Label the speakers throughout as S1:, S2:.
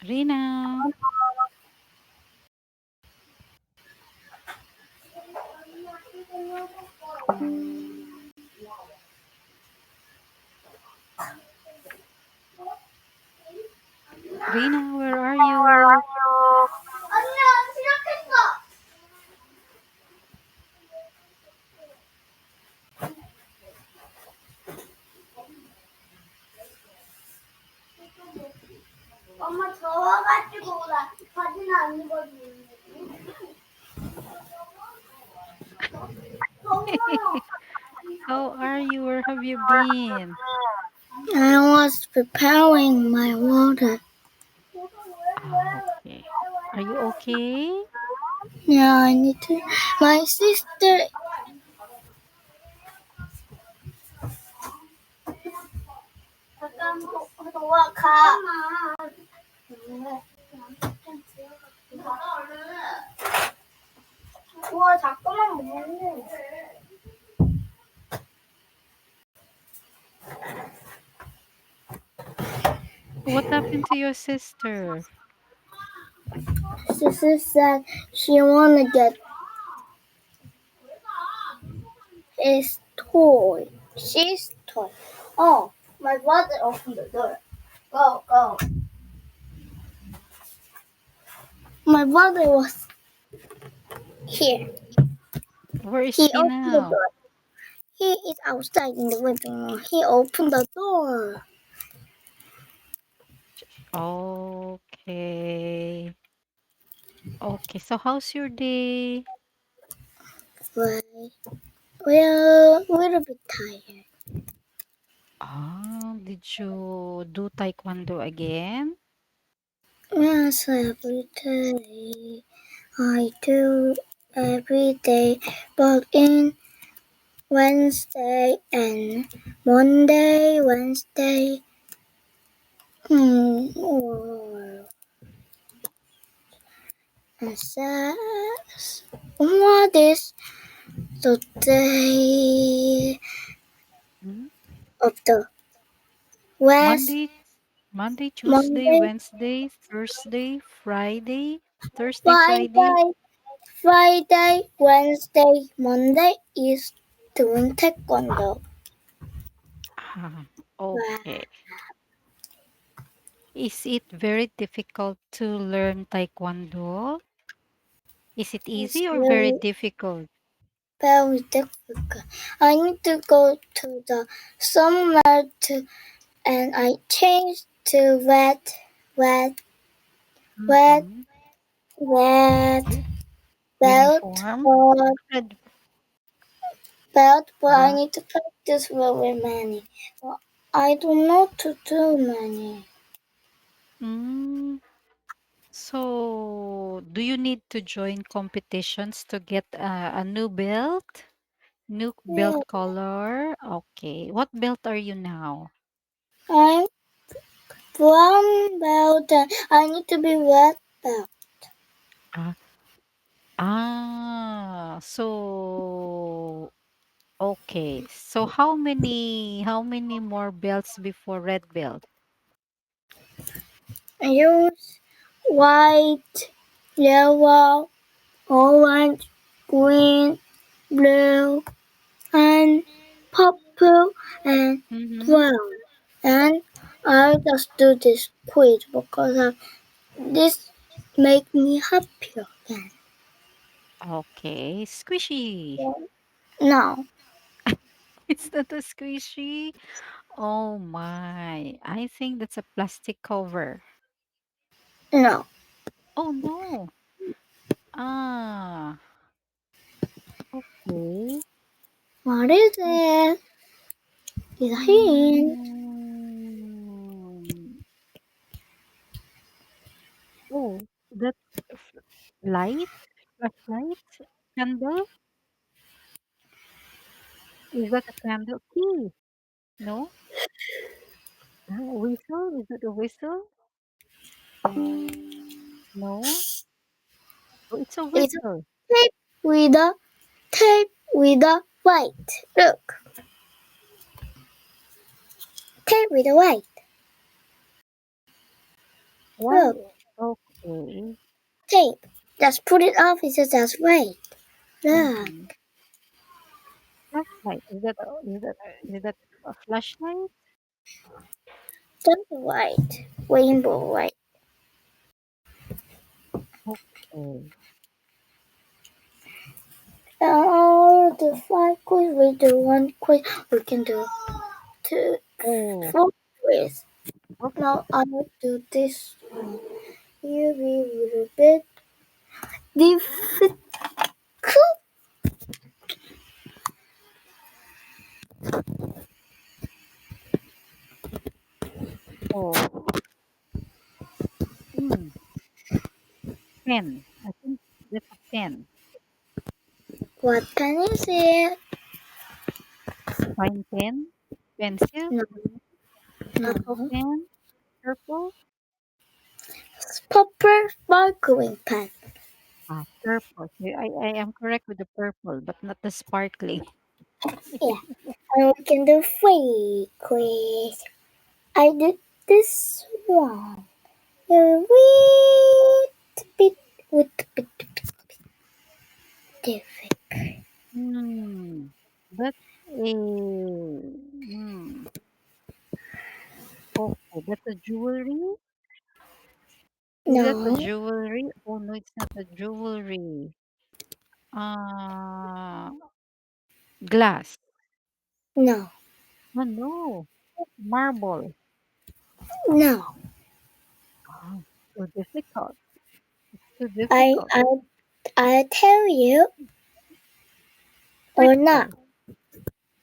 S1: Rina. Rina, where are you?
S2: 엄마 더워가지고 나 사진 안 찍어주는데. 더워요.
S1: How are you? Where have you been?
S2: I was preparing my water.
S1: Okay. Are you okay?
S2: Yeah, I need to. My sister. 잠깐 도와 가. 우와 잠깐만 먹는데.
S1: What happened to your sister?
S2: Sister said she wanna get his toy. She's toy. Oh, my brother opened the door. Go, go. My brother was here.
S1: Where is
S2: He
S1: he
S2: opened the
S1: now?
S2: door. He is outside in the living room. He opened the door.
S1: Okay. Okay, so how's your day?
S2: But we're a little bit tired.
S1: Did you do taekwondo again?
S2: Yes, every day. I do every day, but in Wednesday and Monday, Wednesday, or and says, what is the day
S1: Hmm?
S2: of the West
S1: Monday, Monday, Tuesday,
S2: Monday,
S1: Wednesday, Thursday, Friday, Thursday, Friday.
S2: Friday, Friday, Wednesday, Monday is doing taekwondo.
S1: Ah,
S2: Wow.
S1: okay. Is it very difficult to learn taekwondo? Is it
S2: It's
S1: easy or very
S2: really
S1: difficult?
S2: very difficult. I need to go to the somewhere to and I changed to red, red,
S1: Mm-hmm.
S2: red belt
S1: Uniform?
S2: or
S1: Red.
S2: belt, but I
S1: Ah,
S2: need to practice very many. Well, I don't know to do many.
S1: mm. So, do you need to join competitions to get a new belt? New belt
S2: Yeah,
S1: color? Okay. What belt are you now?
S2: I'm brown belt and I need to be red belt.
S1: Ah, so okay. So how many more belts before red belt?
S2: I use white, yellow, orange, green, blue, and purple and
S1: Mm-hmm.
S2: brown. And I just do this quiz because this make me happier again.
S1: Okay. Squishy.
S2: No,
S1: It's not a squishy. Oh my. I think that's a plastic cover.
S2: no.
S1: Oh no. Ah, okay.
S2: What is
S1: Oh,
S2: it? It's a hint.
S1: mm. Oh, that f- light, flashlight, candle. Is that a candle? Key? No. Whistle? Is it a whistle? No. Oh, it's a
S2: It's a
S1: whistle.
S2: tape with a tape with a white. Look, tape with the white.
S1: Why?
S2: Look,
S1: Okay.
S2: tape. Just put it off. It's just white. Look,
S1: Mm-hmm. Flashlight. Is that a flashlight?
S2: just white. Rainbow white.
S1: Okay.
S2: Now the five quiz. We do one quiz. We can do two,
S1: Oh,
S2: four quiz.
S1: okay.
S2: Now I will do this one. You be a little bit difficult.
S1: Oh, hmm. Pen. I think that's a pen.
S2: What can you see?
S1: Fine pen. Pencil.
S2: No,
S1: Purple
S2: no.
S1: pen. Purple.
S2: Purple sparkling pen.
S1: Ah, purple. So I am correct with the purple, but not the sparkling.
S2: Yeah, and we can do free quiz. I did this one. A wee bit with bit difficult.
S1: Hmm. That's a okay. That's a jewelry. Is that a
S2: No,
S1: jewelry? Oh no, it's not a jewelry. Uh, glass.
S2: no,
S1: Oh no, marble.
S2: no.
S1: Oh, so difficult. So
S2: I
S1: difficult.
S2: I I tell you or not.
S1: Crystal.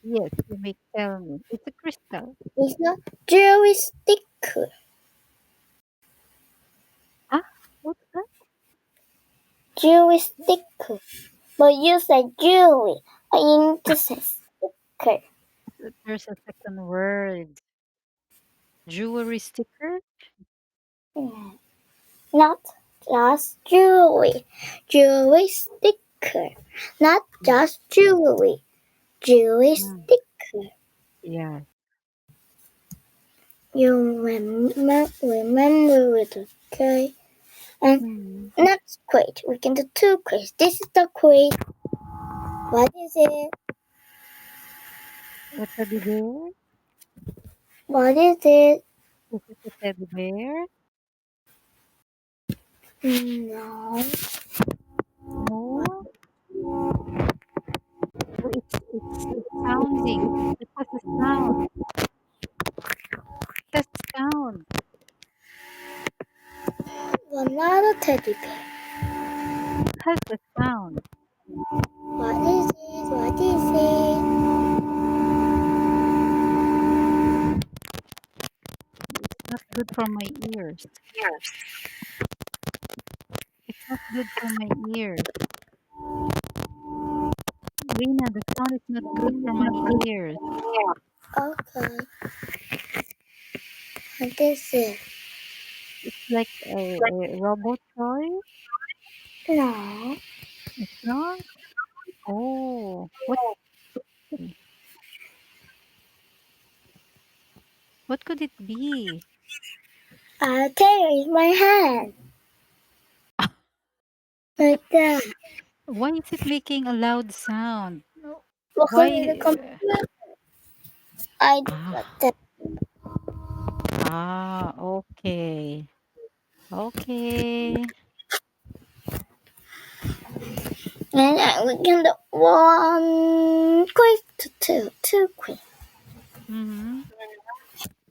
S1: Yes, you may tell me. It's a crystal.
S2: It's not jewelry sticker.
S1: Ah, what's that?
S2: Jewelry sticker. But you said jewelry. I need to say sticker.
S1: There's a second word. Jewelry sticker?
S2: Yeah. Not just jewelry. Jewelry sticker. Not
S1: Mm,
S2: just jewelry. Jewelry
S1: mm,
S2: sticker.
S1: yeah.
S2: You remember it, okay? And
S1: Mm.
S2: next quiz. We can do two quiz. This is the quiz. What is it?
S1: A teddy bear?
S2: What is it?
S1: Is it a teddy bear?
S2: No.
S1: No. Oh, it's sounding. It has a sound. It has sound.
S2: Another teddy bear.
S1: It has a sound.
S2: What is it? What is it?
S1: It's not good for my ears. It's not good for my ears. Lena, the sound is not good for my ears.
S2: Okay. What is it?
S1: It's like a robot toy.
S2: No.
S1: It's not. Oh, what could it be?
S2: I'll tell you, it's my hand. Like that.
S1: Why is it making a loud sound? No.
S2: Because in the
S1: Why?
S2: computer, I do like
S1: Ah,
S2: that.
S1: okay. Okay.
S2: And we can do one quiz to two quiz.
S1: Mm-hmm.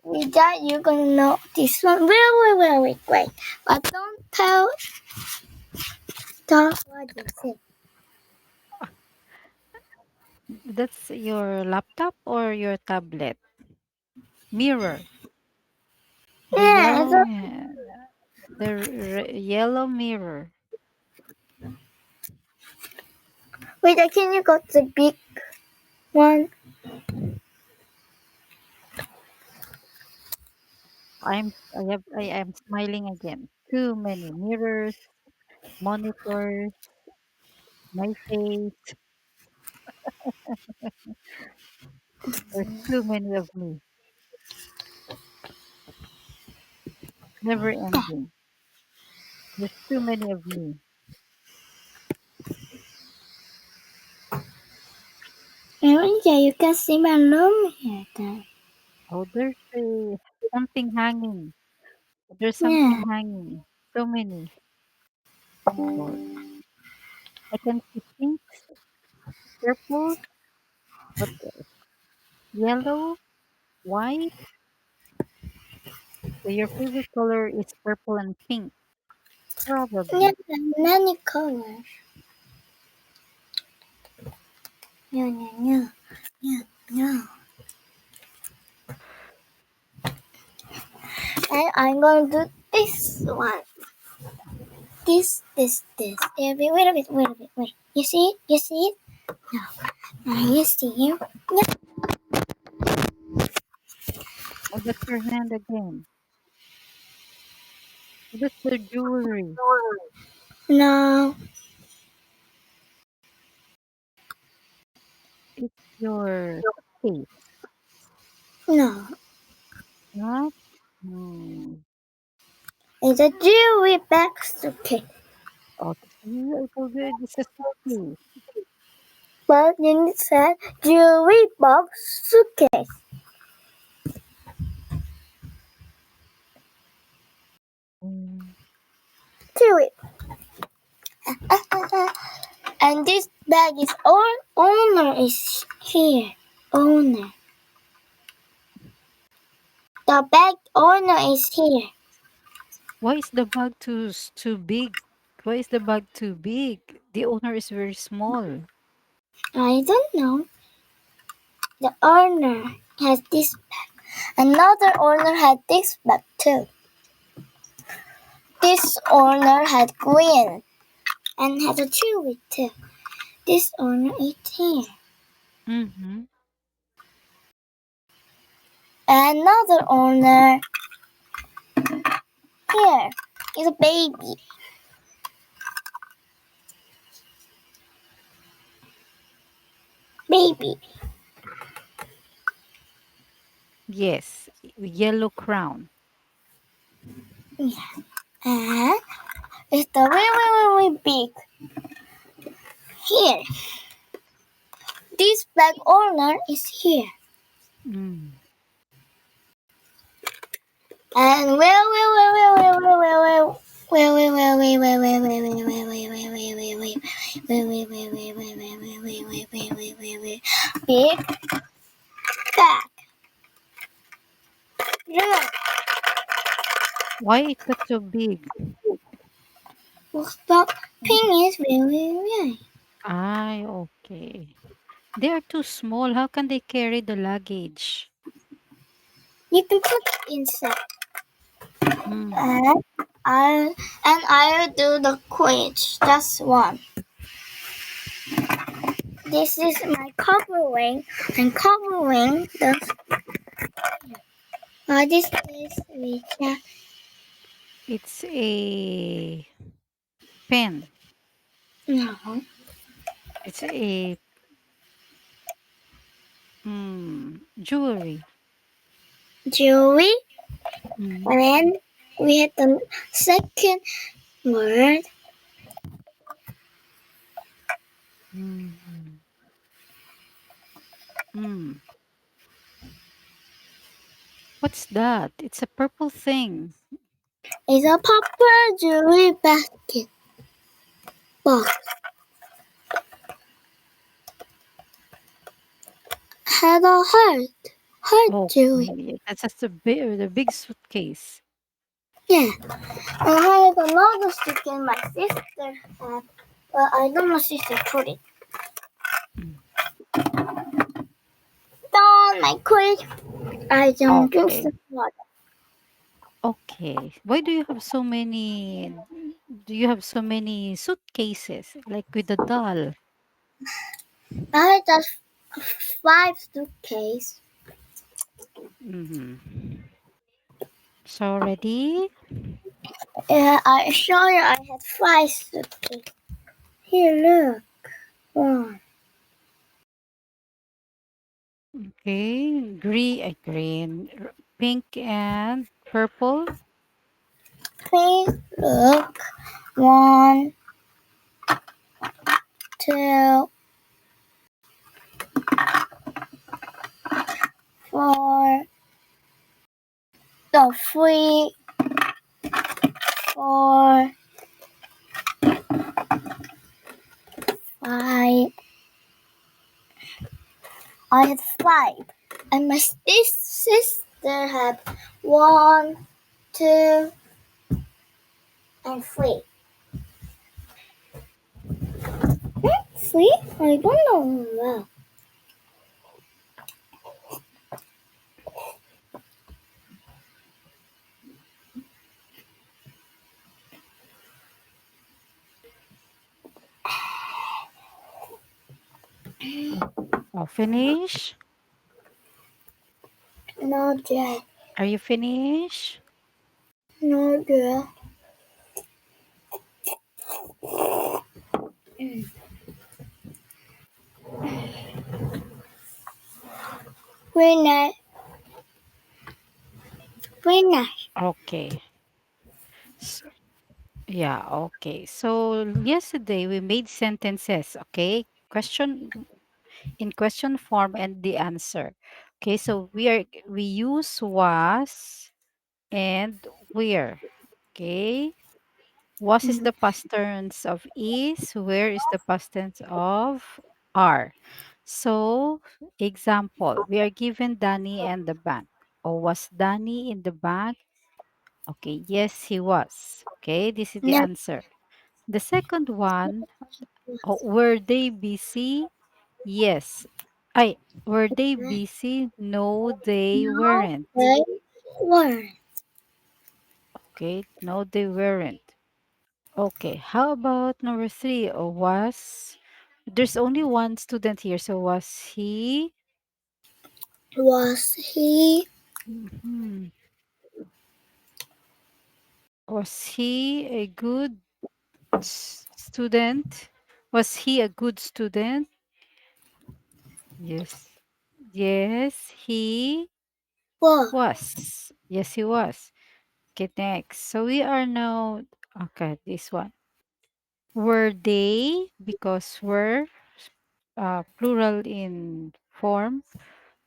S2: With that, you're gonna know this one very, very great. But don't tell what you say.
S1: That's your laptop or your tablet? Mirror. The
S2: Yeah,
S1: yellow,
S2: so,
S1: yellow mirror.
S2: wait, can you got the big one?
S1: I am smiling again. Too many mirrors, monitors, my face. There's too many of me. Never ending. There's too many of me.
S2: And yeah, you can see my room here. Then.
S1: Oh, there's something hanging. There's
S2: Yeah,
S1: something hanging. So many. Oh, I can see pinks, purple, what else? Yellow, white. So your favorite color is purple and pink,
S2: yeah,
S1: probably.
S2: many colors. Yeah, yeah, yeah, yeah, yeah. And I'm gonna do this one. This. Wait a bit, wait a bit, wait. You see it? You see it? No. Now you see it? Yeah.
S1: Oh, that's your hand again. Oh, that's the jewelry.
S2: No,
S1: It's your suitcase.
S2: no.
S1: What? Hmm.
S2: It's a jewelry box. Okay.
S1: Okay. I told you it's a suitcase.
S2: But you said jewelry box suitcase.
S1: Mm.
S2: Jewelry. And this bag is owner is here. Owner. The bag owner is here.
S1: Why is the bag too big? Why is the bag too big? The owner is very small.
S2: I don't know. The owner has this bag. Another owner had this bag too. This owner had green and had a jewelry too. This owner is here.
S1: Mm-hmm.
S2: Another owner here is a baby. Baby.
S1: Yes, yellow crown.
S2: Yeah. And it's the very big. Here. This bag owner is here.
S1: Mm.
S2: And big bag. Look,
S1: Why is that so big?
S2: the pin is very.
S1: Ah, okay. They are too small. How can they carry the luggage?
S2: You can put it inside.
S1: Mm.
S2: And I'll do the quiz. Just one. This is my covering. I'm covering the. This is Richard.
S1: It's a pen.
S2: No.
S1: It's a jewelry.
S2: Jewelry.
S1: Mm.
S2: And then we have the second word.
S1: Mm. Mm. What's that? It's a purple thing.
S2: Is a proper jewelry basket box. Had a heart. Heart
S1: Oh,
S2: jewelry.
S1: yeah, that's just the big suitcase.
S2: Yeah. I had another stick in my sister had, but I don't know sister put it.
S1: Mm.
S2: Don't my quiz. I don't drink
S1: Okay.
S2: the water.
S1: Okay. Why do you have so many? Do you have so many suitcases like with a doll?
S2: I had just 5 suitcases.
S1: Mm-hmm. So ready?
S2: Yeah, I show you I had 5 suitcases. Here, look. One.
S1: Okay. Green, pink and purple.
S2: Please look. 1, 2, 4, no, 3, 4, 5. I had 5. And my sister had 1, 2, and 3. 3? I don't know. Well,
S1: Finish?
S2: no, dear.
S1: Are you finished?
S2: No, dear. We're not. We're not.
S1: Okay. S- yeah, okay. So yesterday we made sentences, okay? Question form and the answer. Okay, so we use was and where. Okay? Was is
S2: Mm.
S1: the past tense of is, where is the past tense of are. So, example, we are given Danny and the bank. Oh, was Danny in the bank? Okay, yes, he was. Okay, this is the
S2: No,
S1: answer. The second one, oh, were they busy? Yes. I Were they busy? No, they weren't.
S2: they were.
S1: Okay, no, they weren't. Okay, how about number three? There's only one student here, so
S2: Was he?
S1: mhm. Was he a good student? Was he a good student? Yes. Yes, he
S2: Was.
S1: was. Yes, he was. Okay, next. So we are now, okay, this one. Were they, because were plural in form.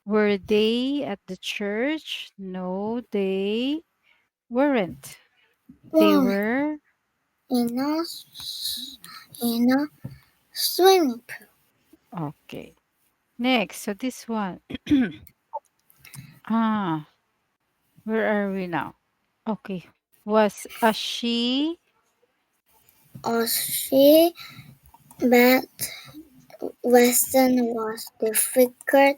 S1: Were they at the church? No, they weren't. They
S2: Was
S1: were.
S2: in a swimming pool.
S1: Okay. Next, so this one. ah, where are we now? Okay. Was a she?
S2: Or she, but Western was difficult.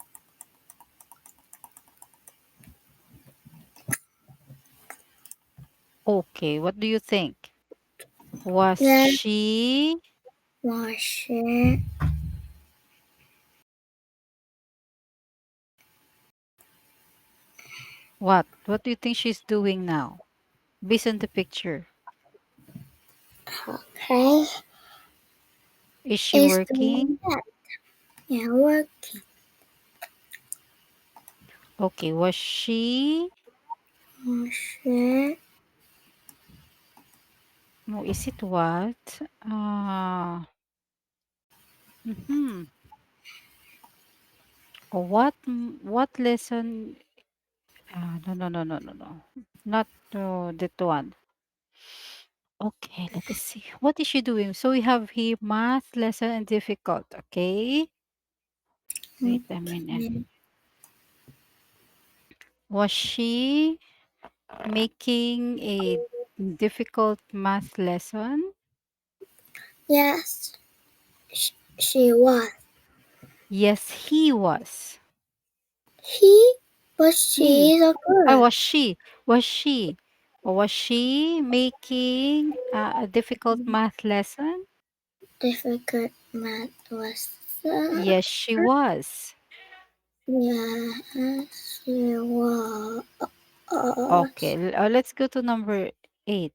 S1: Okay, what do you think? Was
S2: That
S1: she
S2: was she.
S1: what? What do you think she's doing now? Based on the picture.
S2: Okay,
S1: Is she
S2: is doing
S1: working?
S2: that. Yeah, working.
S1: Okay, was she?
S2: Was she?
S1: No, is it what? Mhm. What lesson? No, no, no, no, no, no. Not that one. Okay, let us see. What is she doing? So we have here math lesson and difficult. Okay. Wait a minute.
S2: Okay.
S1: Was she making a difficult math lesson?
S2: Yes, she was.
S1: Yes, he was.
S2: He, but
S1: He.
S2: she is a girl.
S1: Was she? Was she? Or was she making a difficult math lesson?
S2: Difficult math was.
S1: Yes, she was.
S2: Yes, she was.
S1: Okay, let's go to number 8.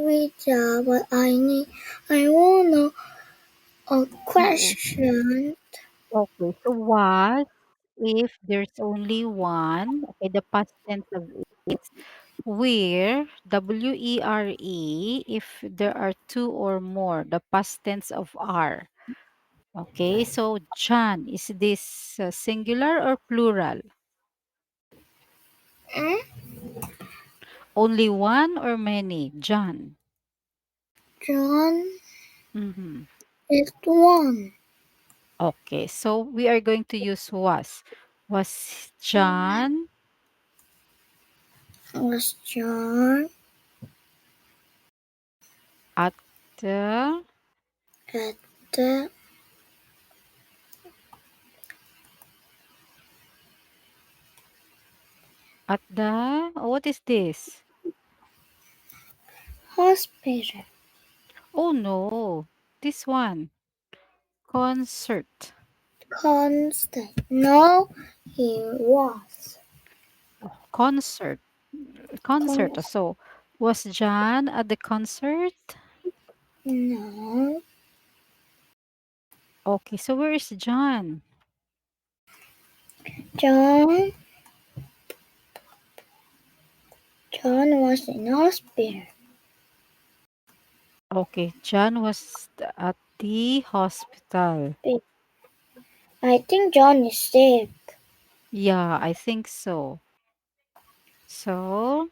S2: Rita, but I wanna a
S1: Mm,
S2: question.
S1: okay, so was. if there's only one. Okay, the past tense of is where, WERE, if there are two or more, the past tense of are. Okay, so John, is this singular or plural?
S2: Mm?
S1: Only one or many? John.
S2: John
S1: Mm-hmm.
S2: is one.
S1: Okay, so we are going to use was. Was John
S2: Was John
S1: at the
S2: at the
S1: what is this?
S2: hospital?
S1: Oh no, this one. Concert.
S2: Constant. No, he was.
S1: Concert. Concert.
S2: Constant.
S1: So, was John at the concert?
S2: No,
S1: Okay, so where is John?
S2: John. John was in hospital.
S1: Okay, John was at the hospital.
S2: I think John is sick.
S1: Yeah, I think so. So,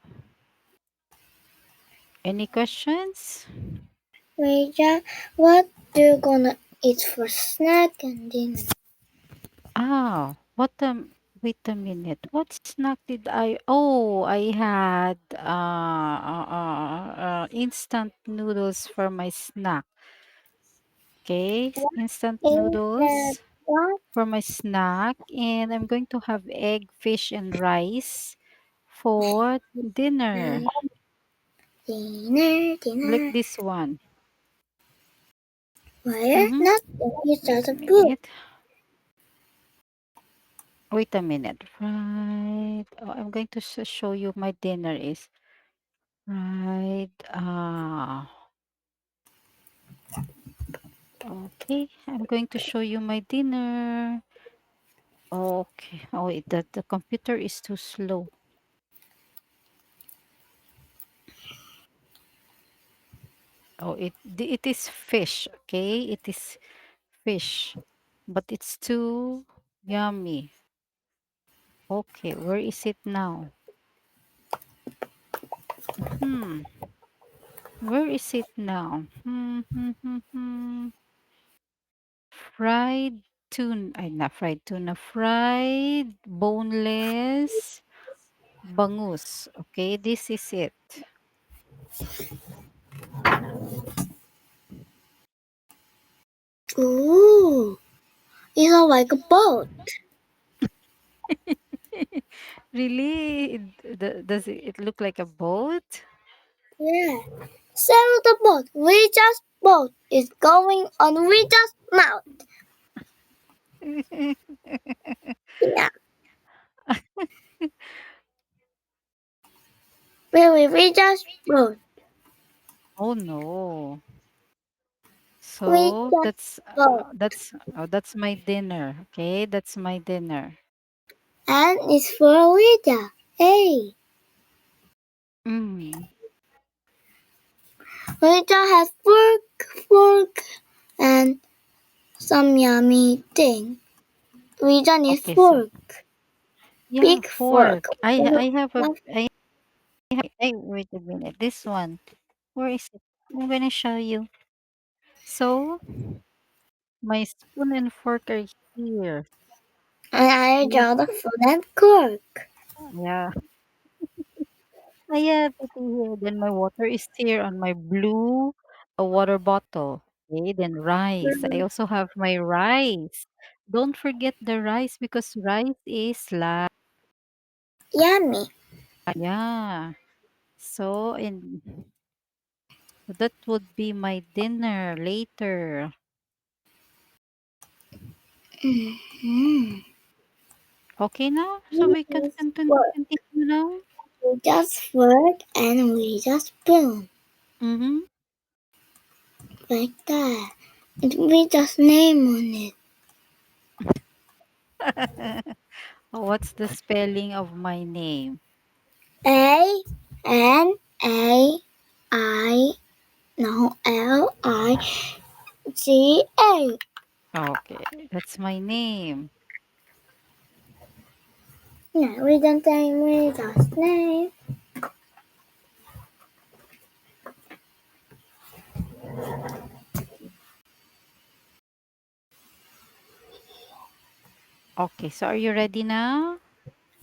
S1: any questions?
S2: Rachel, what do you gonna eat for snack and dinner?
S1: Ah, wait a minute. What snack did I Oh, I had instant noodles for my snack. Okay, instant
S2: Instead,
S1: noodles
S2: what?
S1: for my snack, and I'm going to have egg, fish, and rice for dinner.
S2: Dinner,
S1: Like
S2: dinner.
S1: this one.
S2: Where?
S1: Mm-hmm.
S2: Not it's
S1: Wait
S2: just
S1: a
S2: a book.
S1: minute. Wait a minute. Right. Oh, I'm going to show you my dinner is right. Okay. I'm going to show you my dinner. Okay. Oh, the computer is too slow. Oh, it is fish. Okay, it is fish, but it's too yummy. Okay, where is it now? Hmm, where is it now? Fried tuna, ay, not fried tuna, fried boneless bangus. Okay, this is it.
S2: Ooh, it's all like a boat.
S1: Really? Does it look like a boat?
S2: Yeah. Sail the boat. We just boat is going on. We just mouth. Yeah. We just boat.
S1: Oh no.
S2: We
S1: So
S2: just boat.
S1: that's my dinner. Okay, that's my dinner.
S2: And it's for Rita. Hey.
S1: Mm.
S2: Rita has fork, and some yummy thing. Rita needs
S1: Okay, so
S2: fork.
S1: yeah,
S2: Big fork.
S1: fork. I have a wait a minute. This one. Where is it? I'm gonna show you. So my spoon and fork are here.
S2: And I
S1: See?
S2: draw the food and cork.
S1: Yeah. I have it here. Then my water is here on my blue water bottle. Okay, then rice. I also have my rice. Don't forget the rice because rice is like
S2: Yummy.
S1: yeah. So and that would be my dinner later.
S2: Mm-hmm.
S1: Okay now? So
S2: We
S1: we can
S2: just fork.
S1: continue now?
S2: We just fork and we just spoon.
S1: Mm-hmm.
S2: Like that. And we just name on it.
S1: What's the spelling of my name?
S2: A N A I no L I G A.
S1: Okay, that's my name.
S2: Now we don't say Rita's name.
S1: Okay, so are you ready now?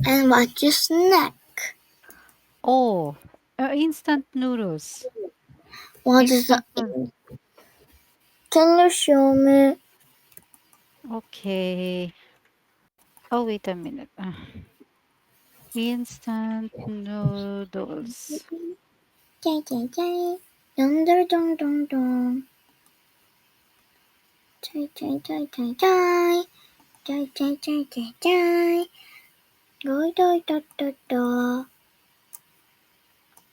S2: And what's your snack?
S1: Oh, instant noodles.
S2: What is the
S1: Instant noodles.
S2: Can you show me?
S1: Okay. Oh, wait a minute. Instant noodles.
S2: Jai jai jai. Dum dum dum dum dum. Jai jai jai jai jai. Jai jai jai jai jai. Gối đôi đọt đọt đọt.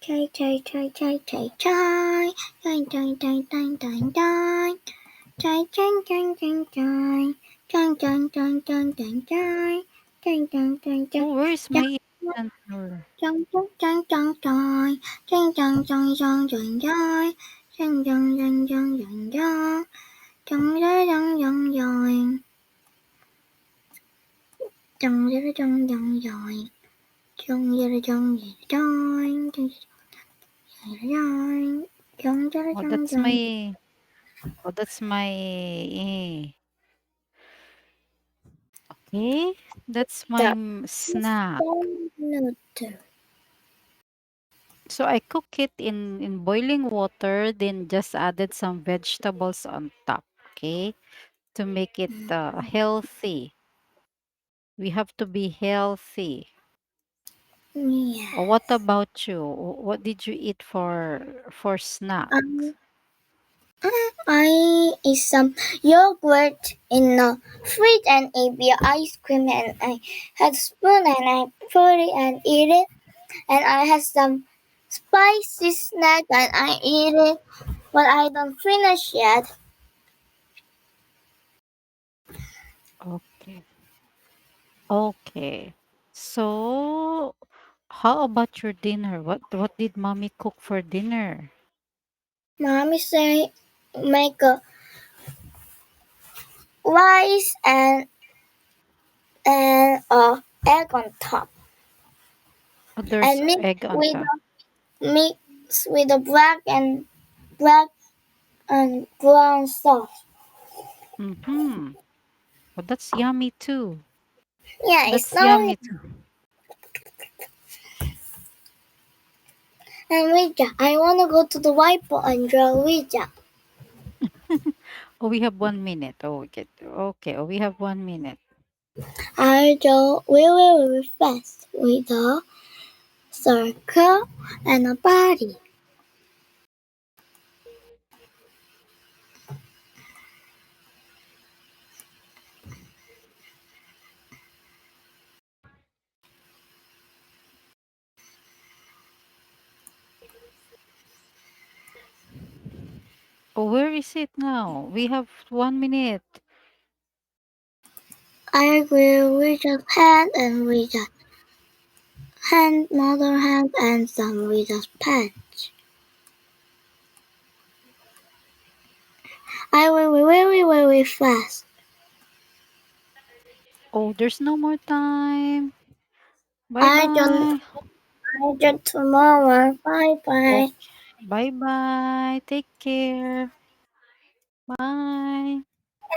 S2: Jai jai jai jai jai jai. Jai jai jai jai jai jai. Jai jai jai jai jai. Jai jai jai jai jai jai. Jai jai jai jai.
S1: Oh, where's my instant noodle?
S2: Chong chong chong chong chong. Chong chong chong chong chong chong. Chong chong chong chong chong chong. Chong chong chong chong chong. Chong chong chong chong chong. Chong chong chong chong chong. Chong chong
S1: Oh,
S2: chong chong.
S1: that's my, okay, that's my
S2: The
S1: snack.
S2: noodle.
S1: So I cook it in boiling water, then just added some vegetables on top, okay, to make it healthy. We have to be healthy.
S2: Yeah.
S1: What about you? What did you eat for snack?
S2: Um, I eat some yogurt in the fridge and ate the ice cream and I had spoon and I put it and eat it and I had some spicy snack and I eat it but I don't finish yet.
S1: Okay. Okay. So how about your dinner? What did mommy cook for dinner?
S2: Mommy say make a rice and a egg on top
S1: Oh, there's
S2: and
S1: egg on top.
S2: mix with the black and brown sauce.
S1: Mm-hmm. Oh, that's yummy too.
S2: Yeah, it's
S1: That's
S2: not
S1: yummy too.
S2: and Ouija. I wanna go to the whiteboard and draw Ouija.
S1: Oh, we have 1 minute. Oh, okay. Okay. Oh, we have 1 minute.
S2: I draw really fast with a circle and a body.
S1: Oh, where is it now? We have 1 minute.
S2: I will Ouija's hand and Ouija's hand, mother hand, and some Ouija's patch. I will be very fast.
S1: Oh, there's no more time. Bye
S2: I don't.
S1: bye.
S2: I don't tomorrow. Bye bye.
S1: Okay. Bye bye. Take care. Bye.